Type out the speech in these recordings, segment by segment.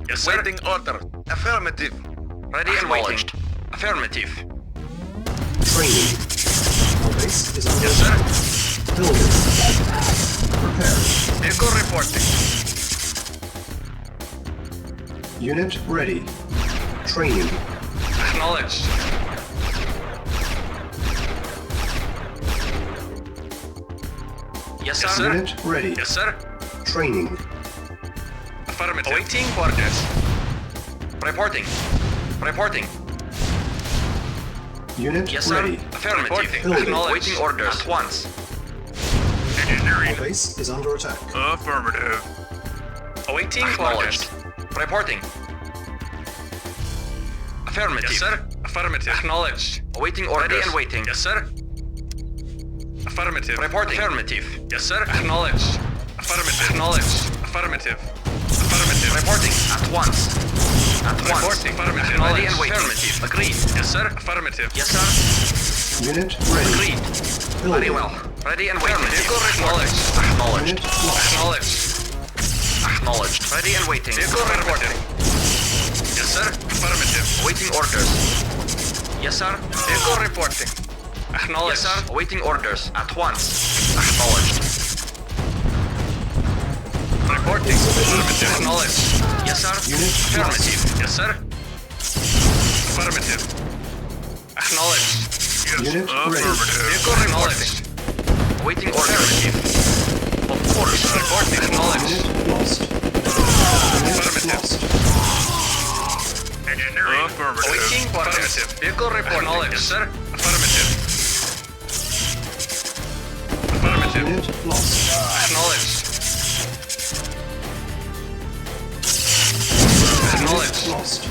Yes, sir. Waiting order. Affirmative. Ready and waiting. Affirmative. Training. Our base is under Yes, sir. attack. Building. Prepare. Vehicle reporting. Unit ready. Training. Acknowledged. Yes, sir. Unit ready. Yes, sir. Training. Affirmative. Awaiting orders. Reporting. Reporting. Unit Yes, sir. ready. Affirmative. Building. Acknowledged. Awaiting orders. At once. Our base is under attack. Affirmative. Awaiting orders. Reporting. Affirmative. Yes, sir. Affirmative. Acknowledged. Awaiting orders. Ready and waiting. Yes, sir. Affirmative. Reporting. Affirmative. Yes, sir. Acknowledged. Affirmative. Acknowledged. Affirmative. Affirmative. Reporting. At once. At once. Reporting. Affirmative. Ready and waiting. Affirmative. Agreed. Yes, sir. Affirmative. Yes, sir. Unit ready. Agreed. Building. Very well. Ready and waiting. Vehicle acknowledged. Acknowledged. Unit lost. Acknowledged. Acknowledged. Ready and waiting. Vehicle reporting. Yes, sir. Affirmative. Awaiting orders. Yes, sir. Vehicle reporting. Acknowledged. Yes, sir. Awaiting orders. At once. Acknowledged. Reporting. Affirmative. Acknowledged. Yes, sir. Unit Affirmative. Yes, sir. Affirmative. Acknowledged. Unit ready. Vehicle acknowledged. Awaiting orders. Of course. Reporting. Acknowledged. Unit lost. Unit Affirmative. lost. Engineering. Awaiting affirmative. Vehicle report. Acknowledged. Yes, sir. Affirmative. Affirmative. Unit lost. Acknowledged. Acknowledged. Lost.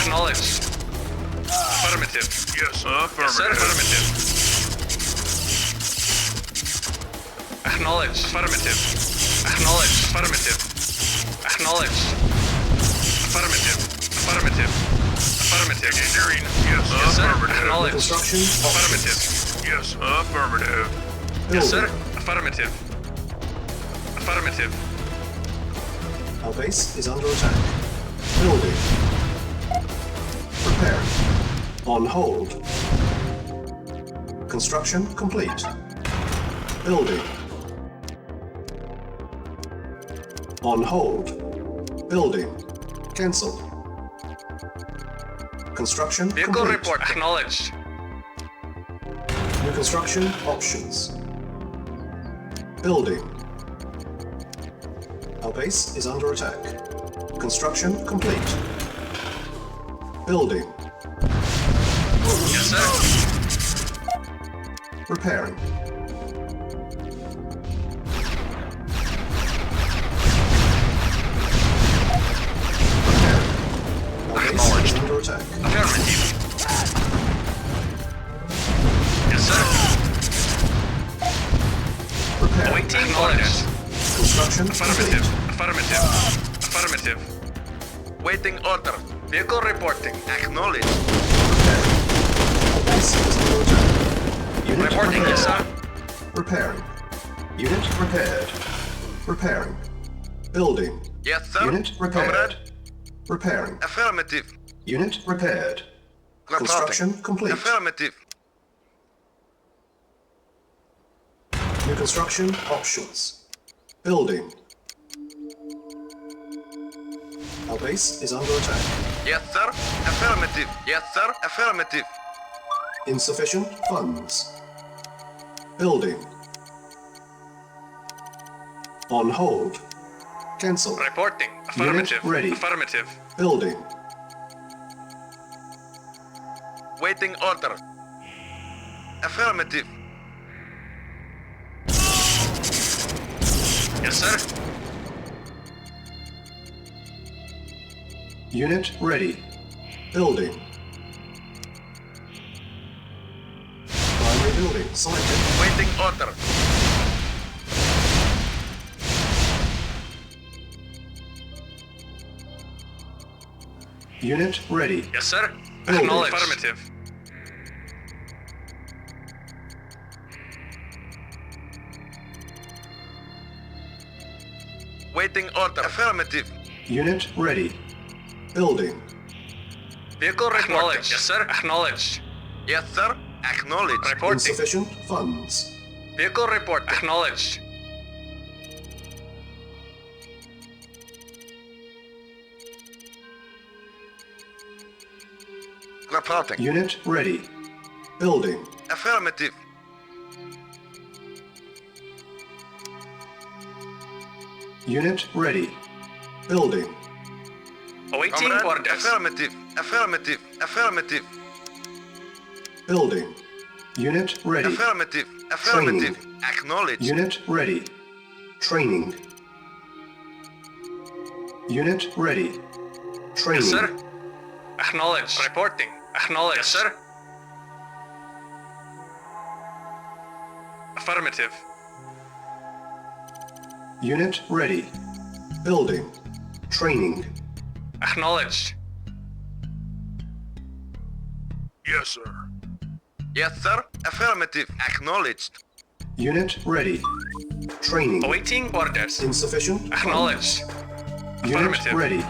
Acknowledged. Affirmative. Yes, affirmative. Yes, sir. Affirmative. Acknowledged. Affirmative. Acknowledged. Affirmative. Acknowledged. Affirmative. Affirmative. Affirmative. Engineering. Yes, yes, sir. Acknowledged. Construction. Affirmative. Yes, affirmative. Yes, sir. Affirmative. Affirmative. Our base is under attack. Building. Prepare. On hold. Construction complete. Building. On hold. Building. Cancel. Construction Vehicle complete. report acknowledged. New construction options. Building. Our base is under attack. Construction complete. Building. Yes, sir. Repairing. Repairing. Our base Acknowledged. is under attack. Affirmative. Yes, sir. Repairing. Awaiting orders. Construction Affirmative. complete. Affirmative. Affirmative. Waiting order. Vehicle reporting. Acknowledged. Repairing. Our base is under attack. Unit Reporting, yes, repaired. sir. Repairing. Unit repaired. Repairing. Building. Yes, sir. Unit repaired. Comrade. Repairing. Affirmative. Unit repaired. Reporting. Construction complete. Affirmative. New construction options. Building. Our base is under attack. Yes, sir. Affirmative. Yes, sir. Affirmative. Insufficient funds. Building. On hold. Cancel. Reporting. Affirmative. ready. Affirmative. Building. Waiting order. Affirmative. Yes, sir. Unit ready. Building. Primary building selected. Waiting order. Unit ready. Yes, sir. Building. Acknowledged. Affirmative. Waiting order. Affirmative. Unit ready. Building. Vehicle reporting. Yes, sir. Acknowledged. Yes, sir. Acknowledged. Reporting. Insufficient funds. Vehicle report. Acknowledged. Reporting. Unit ready. Building. Affirmative. Unit ready. Building. Awaiting Comrade. orders. Affirmative. Affirmative. Affirmative. Building. Unit ready. Affirmative. Affirmative. Acknowledged. Unit ready. Training. Unit ready. Training. Yes, sir. Acknowledged. Reporting. Acknowledged. Yes, sir. Affirmative. Unit ready. Building. Training. Acknowledged. Yes, sir. Yes, sir. Affirmative. Acknowledged. Unit ready. Training. Awaiting orders. Insufficient funds. Acknowledged. Unit Affirmative. ready.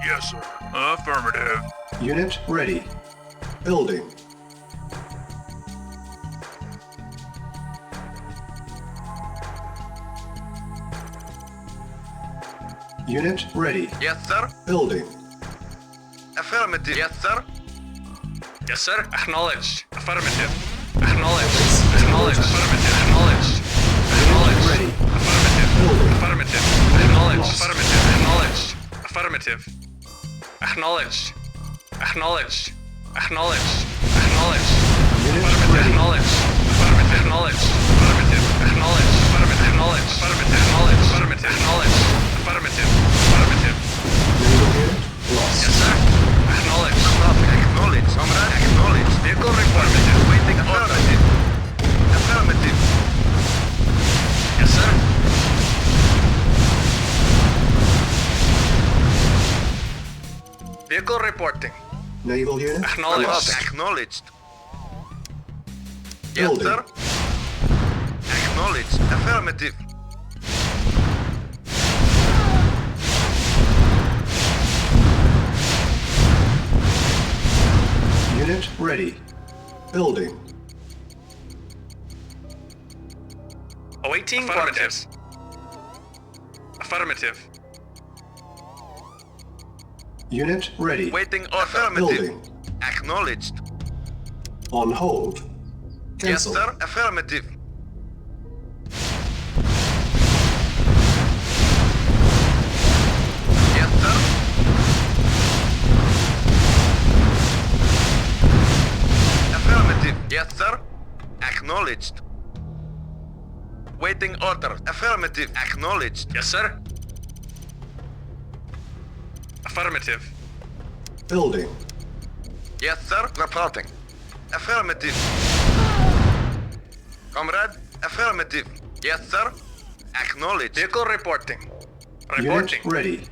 Yes, sir. Affirmative. Unit ready. Building. Unit ready. Yes, sir. Building. Affirmative. Yes, sir. Yes, sir. Acknowledged. Affirmative. Acknowledged. Acknowledged. Affirmative. Acknowledged. Acknowledged. Ready. Affirmative. Building. Affirmative. Acknowledged. Affirmative. Acknowledged. Affirmative. Acknowledged. Acknowledged. Acknowledged. Acknowledged. Unit Affirmative. ready. Acknowledged. Affirmative. Acknowledged. Affirmative. Acknowledged. Affirmative. Acknowledged. Affirmative. Acknowledged. Affirmative. Acknowledged. Affirmative. Affirmative. Naval unit lost. Yes, sir. Acknowledged. Acknowledged. Comrade. Acknowledged. Vehicle reported. Waiting affirmative. Affirmative. Yes, sir. Vehicle reporting. Naval unit Acknowledged. lost. Acknowledged. Yes, Building. sir. Acknowledged. Affirmative. Unit ready. Building. Awaiting orders. Affirmative. Unit ready. Waiting affirmative. Building. Acknowledged. On hold. Yes, Cancel. sir. Affirmative. Yes, sir. Affirmative. Yes, sir. Acknowledged. Waiting order. Affirmative. Acknowledged. Yes, sir. Affirmative. Building. Yes, sir. Reporting. Affirmative. Comrade. Affirmative. Yes, sir. Acknowledged. Vehicle reporting. Unit Reporting. ready.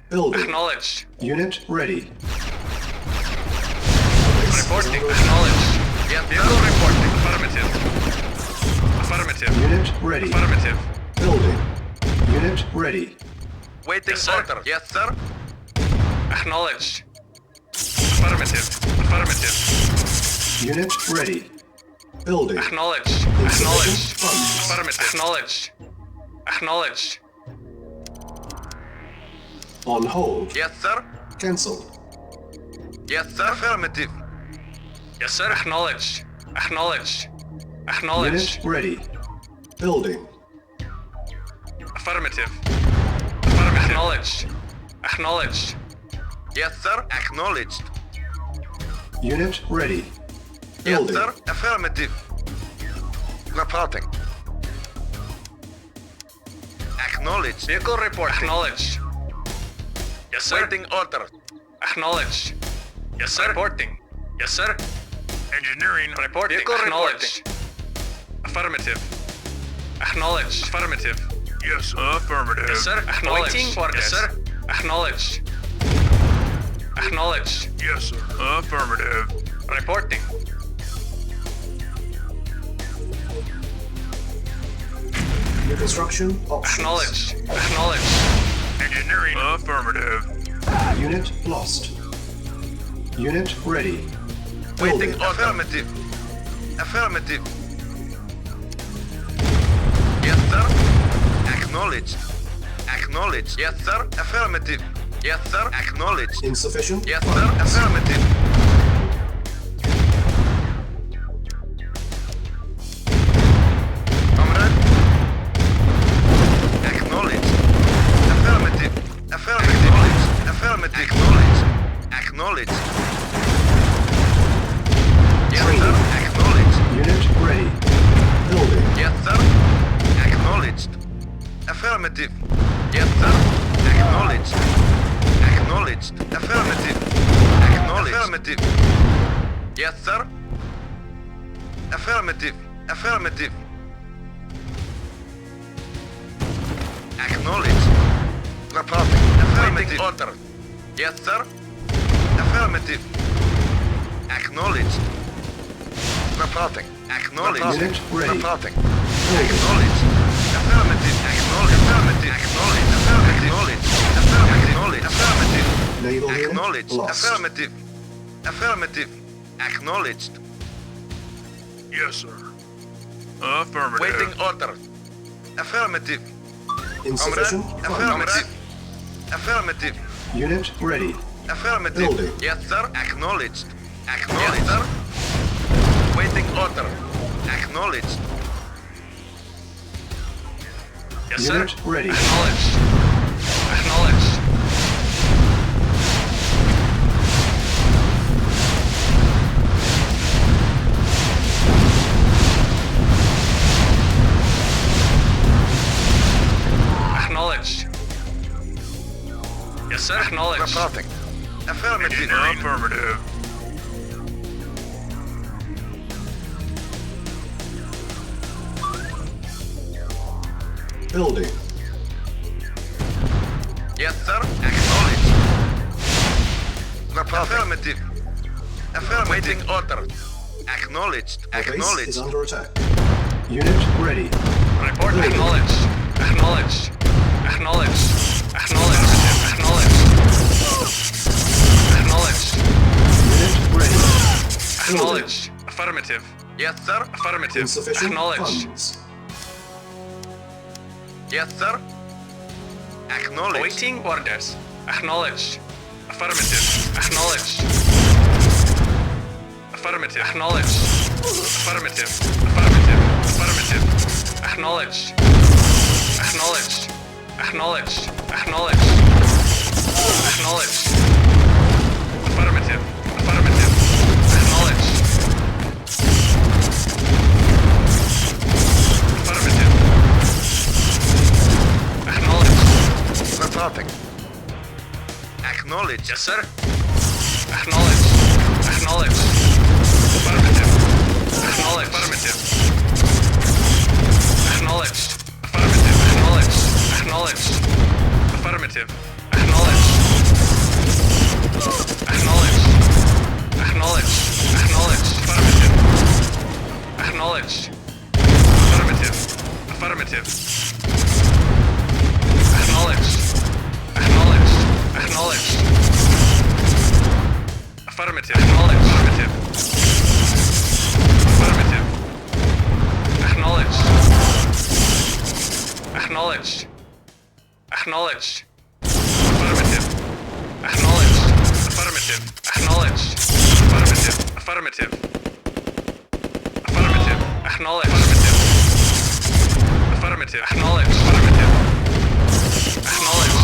Building. Acknowledged. Unit ready. Reporting. Acknowledged. Yes, Vehicle sir. reporting. Affirmative. Affirmative. Unit ready. Affirmative. Building. Unit ready. Waiting Yes, sir. order. Yes, sir. Acknowledged. Affirmative. Affirmative. Unit ready. Building. Acknowledged. Insufficient Acknowledged. funds. Affirmative. Acknowledged. Acknowledged. On hold. Yes, sir. Cancel. Yes, sir. Affirmative. Yes, sir. Acknowledged. Acknowledged. Acknowledged. Unit ready. Building. Affirmative. Affirmative. Acknowledged. Acknowledged. Yes, sir. Acknowledged. Unit ready. Yes, Building. sir. Affirmative. Reporting. Acknowledged. Vehicle report. Acknowledged. Yes, sir. Waiting order. Acknowledged. Yes, sir. Reporting. Yes, sir. Engineering. Reporting. Vehicle Acknowledged. Affirmative. Acknowledged. Affirmative. Yes, sir. Affirmative. Yes, sir. Acknowledged. Yes, sir. Acknowledged. Acknowledged. Yes, sir. Affirmative. Reporting. New construction options. Acknowledged. Acknowledged. Engineering. Affirmative. Unit lost. Unit ready. Waiting Building. order. Affirmative. Affirmative. Yes, sir. Acknowledged. Acknowledged. Yes, sir. Affirmative. Yes, sir. Acknowledged. Insufficient Yes, sir. funds. Affirmative. Comrade. Acknowledged. Affirmative. Affirmative. Affirmative. Acknowledged. Acknowledged. Yes, sir. Acknowledged. Unit ready. Building. Yes, sir. Acknowledged. Affirmative. Yes, sir. Acknowledged. Acknowledged. Affirmative. Acknowledged. Affirmative. Yes, sir. Affirmative. Affirmative. Acknowledged. Reporting. Affirmative. Order. Yes, sir. Affirmative. Acknowledged. Reporting. Acknowledged. Unit ready. Reporting. Building. Acknowledged. Affirmative. Acknowledged. Affirmative. Acknowledged. Affirmative. Acknowledged. Affirmative. Naval unit Acknowledged. lost. Affirmative. Affirmative. Acknowledged. Yes, sir. Affirmative. Waiting order. Affirmative. Insufficient Comrade. funds. Affirmative. Affirmative. Unit ready. Affirmative. Building. Yes, sir. Acknowledged. Acknowledged. Yes, sir. Waiting order. Acknowledged. Yes, sir. Unit ready. Acknowledged. Acknowledged. Acknowledged. Yes, sir. Acknowledged. Reporting. Affirmative. Affirmative. Building. Yes, sir. Acknowledged. Affirmative. Affirmative. Waiting order. Acknowledged. The base is Acknowledged. under attack. Unit ready. Report Building. acknowledged. Acknowledged. Acknowledged. Acknowledged. Acknowledged. Acknowledged. Unit ready. Acknowledged. Affirmative. Yes, sir. Affirmative. Insufficient Acknowledged. funds. Yes, sir. Acknowledged. Awaiting orders. Acknowledged. Affirmative. Acknowledged. Affirmative. Acknowledged. Affirmative. Affirmative. Affirmative. Acknowledged. Acknowledged. Acknowledged. Acknowledged. Acknowledged. Affirmative. Affirmative. Acknowledged. Affirmative. Acknowledged. Reporting. Acknowledged. Yes, sir. Acknowledged. Acknowledged. Affirmative. Acknowledged. Affirmative. Acknowledged. Affirmative. Acknowledged. Acknowledged. Affirmative. Acknowledged. Acknowledged. Acknowledged. Acknowledged. Affirmative. Acknowledged. Affirmative. Affirmative. Acknowledged. Acknowledged. Acknowledged. Affirmative. Acknowledged. Affirmative. Affirmative. Acknowledged. Acknowledged. Acknowledged. Affirmative. Acknowledged. Affirmative. Acknowledged. Affirmative. Affirmative. Affirmative. Acknowledged. Affirmative. Affirmative. Acknowledged. Affirmative. Acknowledged.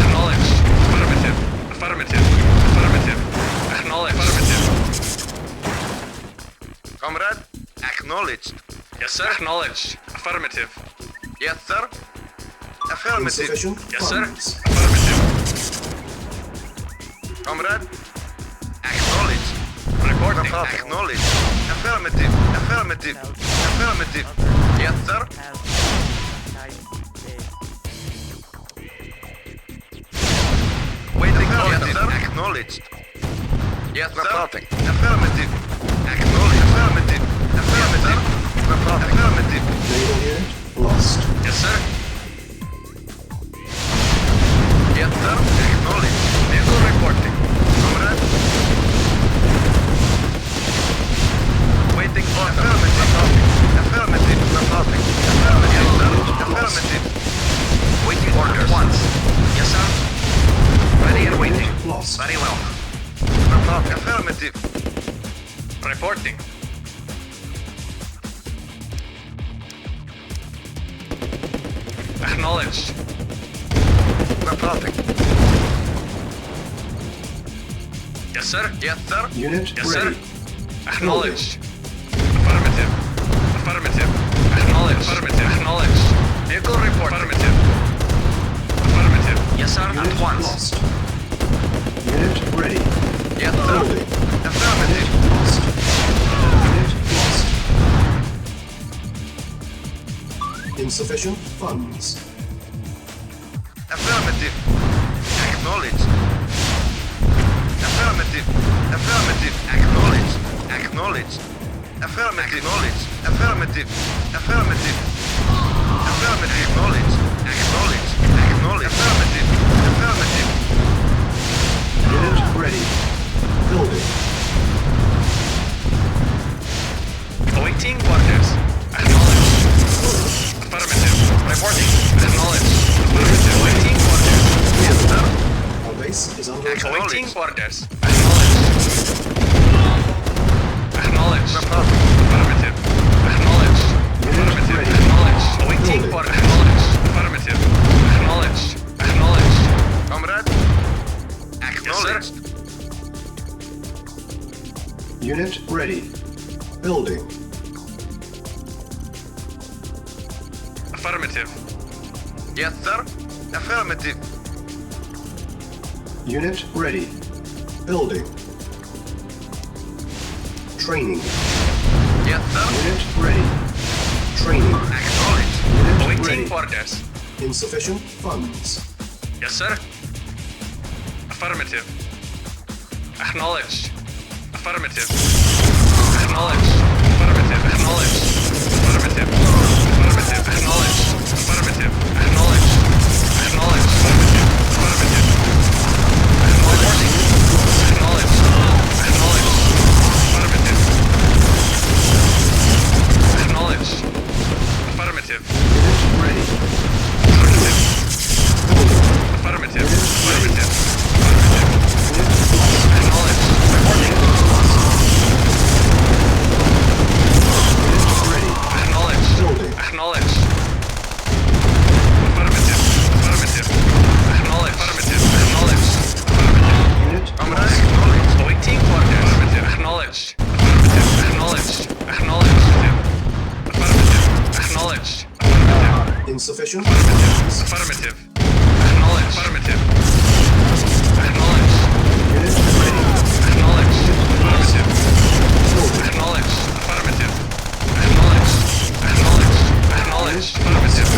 Acknowledged. Affirmative. Affirmative. Affirmative. Acknowledged. Affirmative. Comrade. Acknowledged. Yes, sir. Acknowledged. Affirmative. Yes, sir. Affirmative. Insufficient Yes, sir. funds. Affirmative. Comrade. Acknowledged. Reporting. Acknowledged. Affirmative. Affirmative. Affirmative. Yes, sir. Waiting order. Yes, sir. Acknowledged. Yes, sir. Reporting. Affirmative. Acknowledged. Affirmative. Affirmative. Reporting. Affirmative. Naval unit lost. Yes, sir. Yes, sir. Acknowledged. lost. Very well. Affirmative. Reporting. Acknowledged. Reporting. Yes, sir. Yes, sir. Unit Yes, ready. sir. Acknowledged. Affirmative. Affirmative. Acknowledged. Affirmative. Acknowledged. Vehicle report. Affirmative. Affirmative. Yes, sir. Unit At once. lost. Unit ready. Yes, sir. Building. Affirmative. Lost. Unit lost. Insufficient funds. Affirmative. Acknowledged. Affirmative. Affirmative. Acknowledged. Acknowledged. Affirmative. Acknowledged. Affirmative. Affirmative. Affirmative. Acknowledged. Acknowledged. Acknowledged. Affirmative. Affirmative. Unit ready. Building. Awaiting orders. Acknowledged. Affirmative. Reporting. Acknowledged. Affirmative. Awaiting orders. Yes, sir. Our base is under attack. Awaiting orders. Acknowledged. Acknowledged. Reporting. Affirmative. Acknowledged. Affirmative. ready. Acknowledged. Awaiting Building. order. Acknowledged. Affirmative. Acknowledged. Acknowledged. Comrade. Acknowledged. Unit ready. Building. Affirmative. Yes, sir. Affirmative. Unit ready. Building. Training. Yes, sir. Unit ready. Training. Acknowledged. Unit Awaiting ready. orders. Insufficient funds. Yes, sir. Affirmative. Acknowledged. Affirmative. Acknowledged. Affirmative. Acknowledged. Affirmative. Affirmative. Acknowledged. Affirmative. Acknowledged. Acknowledged. Affirmative. Affirmative. Acknowledged. Acknowledged. Acknowledged. Affirmative. Acknowledged. Affirmative. Unit ready. Affirmative. Building. Affirmative. Affirmative. Unit lost. Acknowledged. Reporting. Unit ready. Acknowledged. Building. Acknowledged. Affirmative. Affirmative. Acknowledged. Affirmative. Acknowledged. Affirmative. Unit Comrade. lost. Acknowledged. Awaiting orders. Affirmative. Acknowledged. Affirmative. Acknowledged. Acknowledged. Affirmative. Acknowledged. Affirmative. Insufficient Affirmative. funds. Affirmative. Acknowledged. Affirmative. Acknowledged. Unit ready. Acknowledged. Affirmative. Building. Acknowledged. Affirmative. Acknowledged. Acknowledged. Acknowledged. Affirmative.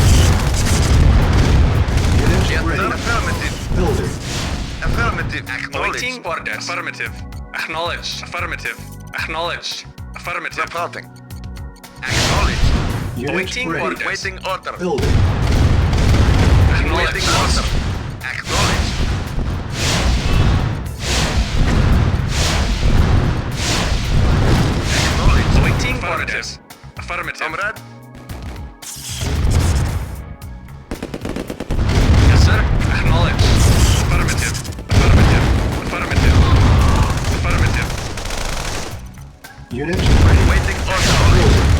Unit Yes, sir. ready. Affirmative. Building. Affirmative. Acknowledged. Awaiting orders. Affirmative. Acknowledged. Affirmative. Acknowledged. Affirmative. Reporting. Acknowledged. Unit Awaiting ready. orders. Waiting order. Building. Acknowledged. Waiting order. Acknowledged. Acknowledged. Awaiting orders. Affirmative. Comrade. Yes, sir. Acknowledged. Affirmative. Affirmative. Affirmative. Affirmative. Unit ready. Waiting order.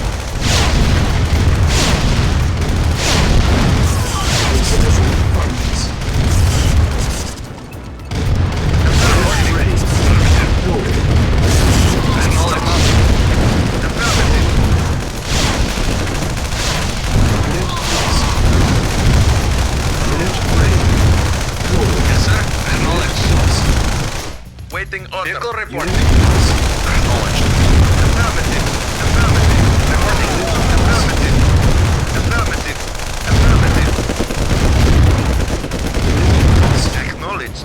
Insufficient funds. Unit ready. Building. Acknowledged. Affirmative. Unit lost. Unit ready. Building. Yes, sir. Acknowledged. Lost. Waiting order. Vehicle Unit reporting. lost. Acknowledged. Affirmative. Affirmative. Reporting. Affirmative. Affirmative. Affirmative. Unit lost. Acknowledged.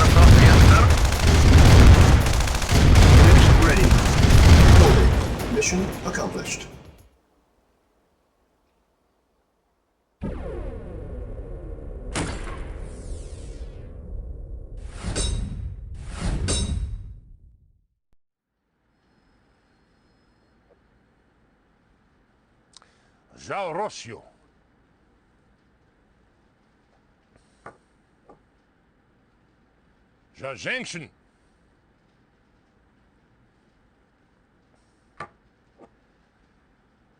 Report. Yes, sir. Unit ready. Building. Mission accomplished. Ciao Rossio. Jazenchen.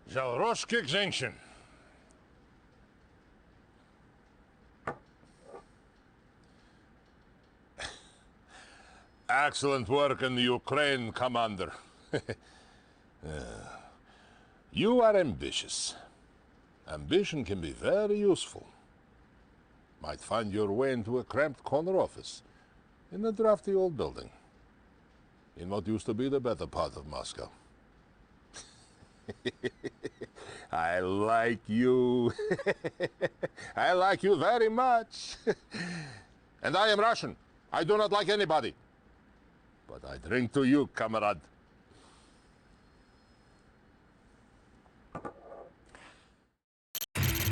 Zalroskik Zenchen. Excellent work in the Ukraine, Commander. You are ambitious. Ambition can be very useful. Might find your way into a cramped corner office in a drafty old building in what used to be the better part of Moscow. I like you. I like you very much. And I am Russian. I do not like anybody. But I drink to you, comrade.